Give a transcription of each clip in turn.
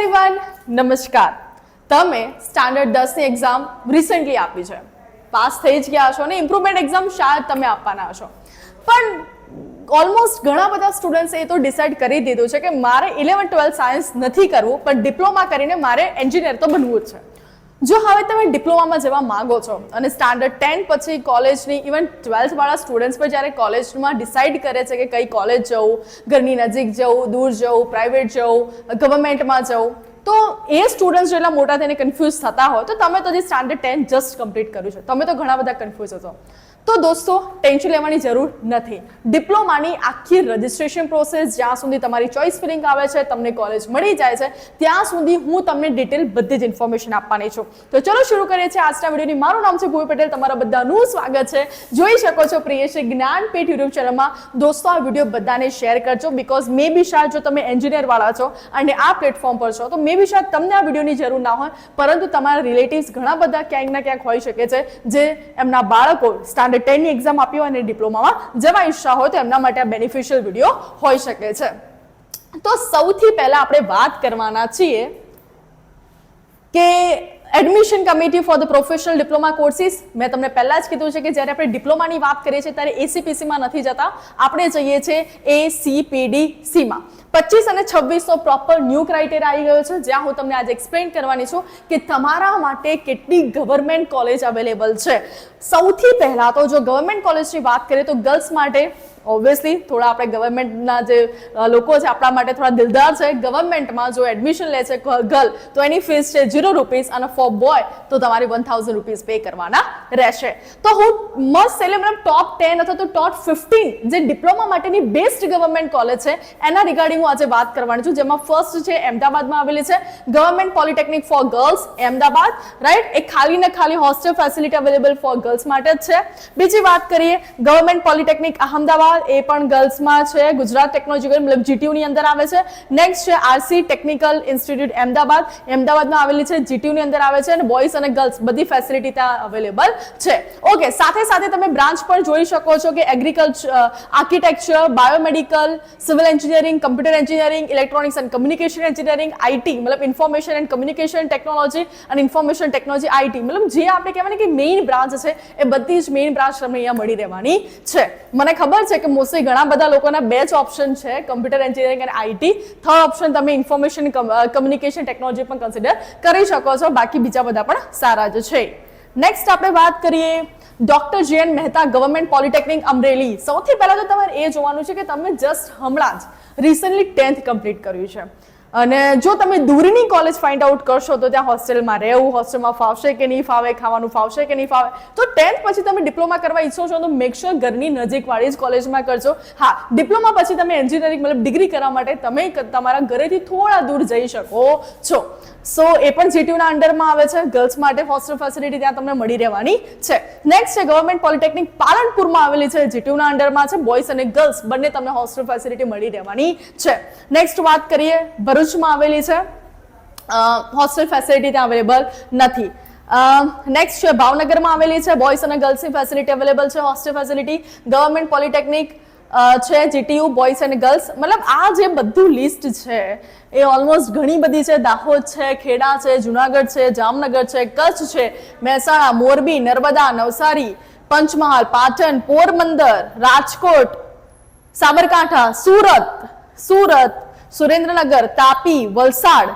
Everyone, નમસ્કાર. તમે standard 10 ની એક્ઝામ રિસેન્ટલી આપી છે, પાસ થઈ જ ગયા છો ને ઇમ્પ્રુવમેન્ટ એક્ઝામ શાયદ તમે આપવાના હશો, પણ ઓલમોસ્ટ ઘણા બધા સ્ટુડન્ટ્સે એ તો ડિસાઇડ કરી દીધું છે કે મારે 11-12 સાયન્સ નથી કરવું, પણ ડિપ્લોમા કરીને મારે એન્જિનિયર તો બનવું જ છે. જો હવે તમે ડિપ્લોમામાં જવા માંગો છો અને સ્ટાન્ડર્ડ 10 પછી કોલેજની ઇવન 12th વાળા સ્ટુડન્ટ્સ પર જ્યારે કોલેજમાં ડિસાઇડ કરે છે કે કઈ કોલેજ જવું, ઘરની નજીક જવું, દૂર જવું, પ્રાઇવેટ જવું, ગવર્મેન્ટમાં જવું, તો એ સ્ટુડન્ટ્સ જેટલા મોટા થઈને કન્ફ્યુઝ થતા હોય તો તમે તો જે સ્ટાન્ડર્ડ 10 જસ્ટ કમ્પ્લીટ કર્યું છે, તમે તો ઘણા બધા કન્ફ્યુઝ હશો. તો દોસ્તો ટેન્શન લેવાની જરૂર નથી. ડિપ્લોમાની આખી રજિસ્ટ્રેશન પ્રોસેસ જ્યાં સુધી તમારી ચોઇસ ફિલિંગ આવે છે, તમને કોલેજ મળી જાય છે, ત્યાં સુધી હું તમને ડિટેલ બધી જ ઇન્ફોર્મેશન આપવાની છું. તો ચલો શરૂ કરીએ છીએ આજના વિડીયોની. મારું નામ છે ભૂમિ પટેલ, તમારા બધાનું સ્વાગત છે. જોઈ શકો છો પ્રિયશ્રી જ્ઞાનપીઠ યુટ્યુબ ચેનલમાં. દોસ્તો આ વિડીયો બધાને શેર કરજો, બીકોઝ મે બી શાયદ જો તમે એન્જિનિયર વાળા છો અને આ પ્લેટફોર્મ પર છો તો મે બી શાયદ તમને આ વિડીયોની જરૂર ના હોય, પરંતુ તમારા રિલેટિવ્સ ઘણા બધા ક્યાંક ના ક્યાંક હોઈ શકે છે જે એમના બાળકો સ્ટાન્ડર્ડ 10 ની એક્ઝામ આપી હોય અને ડિપ્લોમામાં જવા ઈચ્છા હોય તો એમના માટે આ બેનિફિશિયલ વિડીયો હોઈ શકે છે. તો સૌથી પહેલા આપણે વાત કરવાના છીએ કે admission committee for the professional diploma courses. મેં તમને પહેલા જ કીધું છે કે જ્યારે આપણે ડિપ્લોમાની વાત કરીએ છીએ ત્યારે એસીપીસીમાં નથી જતા, આપણે જઈએ છીએ એસીપીડીસીમાં. 25 અને 26 નો પ્રોપર ન્યૂ ક્રાઇટેરિયા આવી ગયો છે, જ્યાં હું તમને આજે એક્સપ્લેન કરવાની છું કે તમારા માટે કેટલી ગવર્મેન્ટ કોલેજ અવેલેબલ છે. સૌથી પહેલા તો જો ગવર્મેન્ટ કોલેજની વાત કરીએ તો ગર્લ્સ માટે ઓબ્વિયસલી થોડા આપણે ગવર્મેન્ટના જે લોકો છે આપણા માટે થોડા દિલદાર છે. ગવર્મેન્ટમાં જો એડમિશન લે છે ગર્લ તો એની ફીસ છે ₹0 અને ફોર બોય તો તમારે ₹1000 પે કરવાના રહેશે. તો હું મસ્ટ સેલિબ્રેટ ટોપ 10 અથવા તો ટોપ 15 જે ડિપ્લોમા માટેની બેસ્ટ ગવર્મેન્ટ કોલેજ છે એના રિગાર્ડિંગ હું આજે વાત કરવાની છું, જેમાં ફર્સ્ટ છે અમદાવાદમાં આવેલી છે government polytechnic for girls Ahmedabad, right. એ ખાલી ને ખાલી hostel facility available for girls માટે જ છે. બીજી વાત કરીએ ગવર્મેન્ટ પોલિટેકનિક અમદાવાદ, એ પણ ગર્લ્સમાં છે, ગુજરાત ટેકનોલોજીકલ મતલબ જીટીયુ ની અંદર આવે છે. નેક્સ્ટ છે આરસી ટેકનિકલ ઇન્સ્ટિટ્યૂટ અમદાવાદ, અમદાવાદમાં આવેલી છે, જીટીયુ ની અંદર આવે છે, અને બોયઝ અને ગર્લ્સ બધી ફેસિલિટી ત્યાં અવેલેબલ છે. ઓકે, સાથે સાથે તમે બ્રાન્ચ પર જોઈ શકો છો કે agriculture, architecture, biomedical, civil engineering, computer engineering, electronics and communication engineering, IT મતલબ ઇન્ફોર્મેશન એન્ડ કમ્યુનિકેશન ટેકનોલોજી અને ઇન્ફોર્મેશન ટેકનોલોજી આઈટી મતલબ જે આપણે કહેવાય કે મેઇન બ્રાન્ચ છે એ બધી જ મેઇન બ્રાન્ચ તમને અહીંયા મળી રહેવાની છે. મને ખબર છે કે મોસ્ટલી ઘણા બધા લોકોના બે જ ઓપ્શન છે, કમ્પ્યુટર એન્જિનિયરિંગ અને આઈટી. થર્ડ ઓપ્શન તમે ઇન્ફોર્મેશન કમ્યુનિકેશન ટેકનોલોજી પણ કન્સિડર કરી શકો છો, બાકી બીજા બધા પણ સારા જ છે. નેક્સ્ટ આપણે વાત કરીએ doctor J N. Mehta government polytechnic Amreli. સૌથી પહેલા તો તમારે એ જોવાનું છે કે તમે જસ્ટ હમણાં જ રિસન્ટલી 10th કમ્પ્લીટ કર્યું છે, અને જો તમે દૂરની કોલેજ ફાઇન્ડ આઉટ કરશો તો ત્યાં હોસ્ટેલમાં રહેવું, હોસ્ટેલમાં ફાવશે કે નહીં ફાવે, ખાવાનું ફાવશે કે નહીં ફાવે, તો 10th પછી તમે ડિપ્લોમા કરવા ઈચ્છો છો તો મેક શ્યોર ઘરની નજીકવાળી જ કોલેજમાં કરજો. હા, ડિપ્લોમા પછી તમે એન્જિનિયરિંગ મતલબ ડિગ્રી કરવા માટે તમે તમારા ઘરેથી થોડા દૂર જઈ શકો છો. સો એ પણ જીટીયુના અંડરમાં આવે છે. ગર્લ્સ માટે હોસ્ટેલ ફેસિલિટી ત્યાં તમને મળી રહેવાની છે. નેક્સ્ટ છે ગવર્મેન્ટ પોલિટેકનિક પાલનપુરમાં આવેલી છે, જીટીયુના અંડરમાં છે. બોયઝ અને ગર્લ્સ બંને તમને હોસ્ટેલ ફેસિલિટી મળી રહેવાની છે. નેક્સ્ટ વાત કરીએ ભરૂચમાં આવેલી છે, હોસ્ટેલ ફેસિલિટી ત્યાં અવેલેબલ નથી. નેક્સ્ટ છે ભાવનગરમાં આવેલી છે, બોયઝ અને ગર્લ્સની ફેસિલિટી અવેલેબલ છે, હોસ્ટેલ ફેસિલિટી. ગવર્મેન્ટ પોલિટેકનિક છે, જીટીયુ, બોયઝ અને ગર્લ્સ, મતલબ આ જે બધું લિસ્ટ છે એ ઓલમોસ્ટ ઘણી બધી છે. દાહોદ છે, ખેડા છે, જુનાગઢ છે, જામનગર છે, કચ્છ છે, મહેસાણા, મોરબી, નર્મદા, નવસારી, પંચમહાલ, પાટણ, પોરબંદર, રાજકોટ, સાબરકાંઠા, સુરત, સુરેન્દ્રનગર, તાપી, વલસાડ,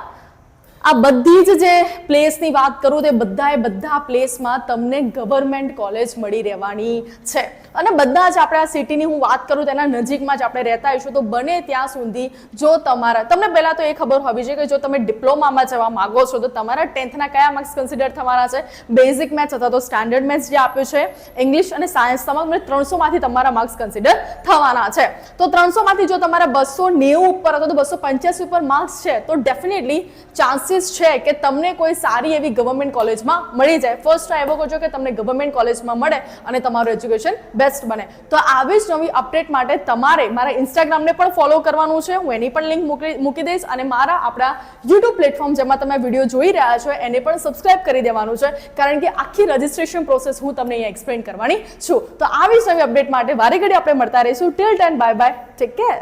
આ બધી જ જે પ્લેસની વાત કરું તે બધા પ્લેસમાં તમને ગવર્મેન્ટ કોલેજ મળી રહેવાની છે. અને બધા જ આપણે આ સિટીની હું વાત કરું તેના નજીકમાં જ આપણે રહેતા હોઈશું, તો બને ત્યાં સુધી જો તમને પહેલા તો એ ખબર હોવી જોઈએ કે જો તમે ડિપ્લોમામાં જવા માંગો છો તો તમારા 10thના કયા માર્ક્સ કન્સિડર થવાના છે. બેઝિક મેથ્સ અથવા તો સ્ટાન્ડર્ડ મેથ્સ જે આપ્યું છે, ઇંગ્લિશ અને સાયન્સ તમામ 300 માંથી તમારા માર્ક્સ કન્સિડર થવાના છે. તો 300 માંથી જો તમારા 290 ઉપર અથવા તો 285 ઉપર માર્ક્સ છે તો ડેફિનેટલી ચાન્સીસ છે કે તમને કોઈ સારી એવી ગવર્મેન્ટ કોલેજમાં મળી જાય. ફર્સ્ટ એવો કરજો કે તમને ગવર્મેન્ટ કોલેજમાં મળે અને તમારું એજ્યુકેશન બેસ્ટ બને. તો આવી જ નવી અપડેટ માટે તમારે મારા ઇન્સ્ટાગ્રામને પણ ફોલો કરવાનું છે, હું એની પણ લિંક મૂકી દઈશ, અને મારા આપણા યુટ્યુબ પ્લેટફોર્મ જેમાં તમે વિડીયો જોઈ રહ્યા છો એને પણ સબસ્ક્રાઇબ કરી દેવાનું છે, કારણ કે આખી રજિસ્ટ્રેશન પ્રોસેસ હું તમને અહીંયા એક્સપ્લેન કરવાની છું. તો આવી જ નવી અપડેટ માટે વારે ઘડી આપણે મળતા રહીશું. Till then bye bye, take care.